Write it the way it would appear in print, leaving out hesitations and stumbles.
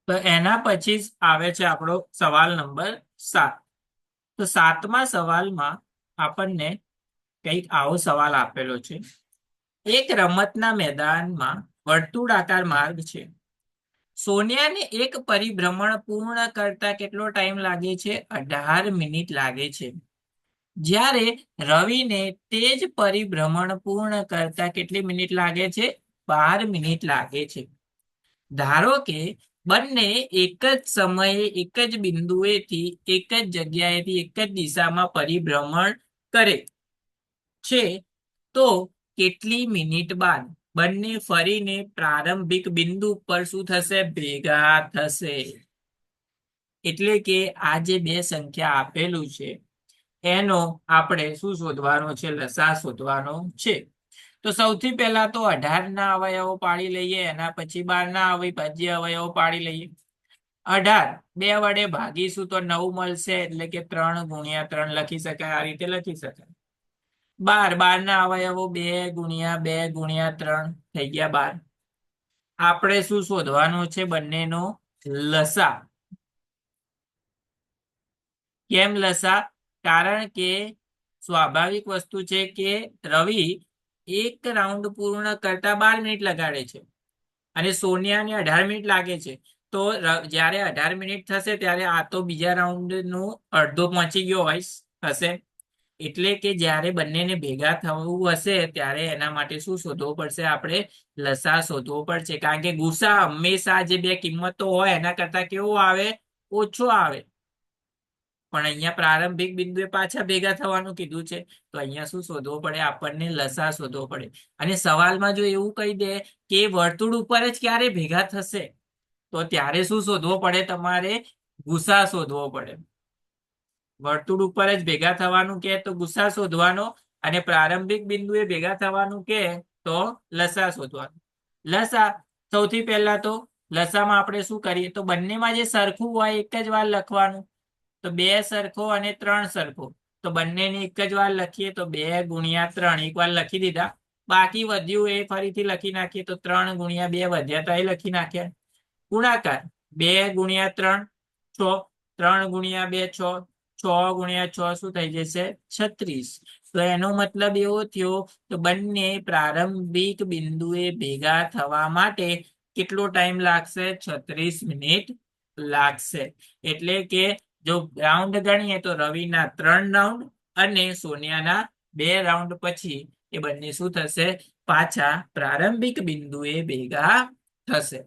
તો એના પછી જ આવે છે આપણો સવાલ નંબર 7. તો 7મા સવાલમાં આપણને કંઈક આવો સવાલ આપેલો છે. એક રમતના મેદાનમાં વર્તુળાકાર માર્ગ છે. સોનિયાને એક પરિભ્રમણ પૂર્ણ કરતા કેટલો ટાઈમ લાગે છે? 18 મિનિટ લાગે છે. જ્યારે રવિને તે જ પરિભ્રમણ પૂર્ણ કરતા કેટલી મિનિટ લાગે છે? 12 મિનિટ લાગે છે. ધારો કે બંને એક જ સમયે એક જ બિંદુએથી એક જ જગ્યાએથી એક જ દિશામાં પરિભ્રમણ કરે છે, તો કેટલી મિનિટ બાદ બંને ફરીને પ્રારંભિક બિંદુ પર શું થશે? ભેગા થશે. એટલે કે આ જે બે સંખ્યા આપેલું છે એનો આપણે શું શોધવાનો છે? લસા શોધવાનો છે. તો સૌથી પહેલા તો 18 ના અવયવો પાડી લઈએ, એના પછી 12ના અવિભાજ્ય અવયવો પાડી લઈએ. 18 2 વડે ભાગીશું તો 9 મળશે, એટલે કે 3 × 3 લખી શકાય. આ રીતે લખી શકાય. 12 ના અવયવો 2 × 2 × 3 થઈ ગયા 12. આપણે શું શોધવાનું છે? બંનેનો લસા. કેમ લસા? કારણ કે સ્વાભાવિક વસ્તુ છે કે રવિ એક રાઉન્ડ પૂર્ણ કરતા 12 મિનિટ લગાડે છે અને સોનિયાને 18 મિનિટ લાગે છે. તો જ્યારે 18 મિનિટ થશે ત્યારે આ તો બીજા રાઉન્ડ નું અડધો પહોંચી ગયો હશે. એટલે કે જ્યારે બંનેને ભેગા થવું હશે ત્યારે એના માટે શું શોધવું પડશે? આપણે લસા શોધવો પડશે. કારણ કે ગુસા હંમેશા જે બે કિંમતો હોય એના કરતા કેવો આવે? ઓછો આવે. પણ અહીંયા પ્રારંભિક બિંદુએ પાછા ભેગા થવાનું કીધું છે, તો અહીંયા શું શોધવો પડે? આપણને લસા શોધવો પડે. અને સવાલમાં જો એવું કહી દે કે વર્તુળ ઉપર જ ક્યારે ભેગા થશે, તો ત્યારે શું શોધવો પડે? તમારે ગુસા શોધવો પડે. વર્તુળ ઉપર જ ભેગા થવાનું કે તો ગુસા શોધવાનો, અને પ્રારંભિક બિંદુએ ભેગા થવાનું કે તો લસા શોધવાનું. લસા સૌથી પહેલા તો લસામાં આપણે શું કરીએ? તો બંનેમાં જે સરખું હોય એક જ વાર લખવાનું. તો 2 સરખો અને 3 સરખો, તો બંનેને એક જ વાર લખીએ તો 2 × 3 એક વાર લખી દીધા. બાકી વધ્યું એ ફરીથી લખી નાખીએ તો 3 × 2 વધ્યા તો એ લખી નાખ્યા. ગુણાકાર 2 × 3 6, 3 × 2 6, 6 × 6 શું થઈ જશે? 36. તો એનો મતલબ એવો થયો તો બંને પ્રારંભિક બિંદુએ ભેગા થવા માટે કેટલો ટાઈમ લાગશે? 36 મિનિટ લાગશે. એટલે કે જો રાઉન્ડ ગણીએ તો રવિના 3 રાઉન્ડ અને સોનિયાના 2 રાઉન્ડ પછી એ બંને શું થશે? પાછા પ્રારંભિક બિંદુએ ભેગા થશે.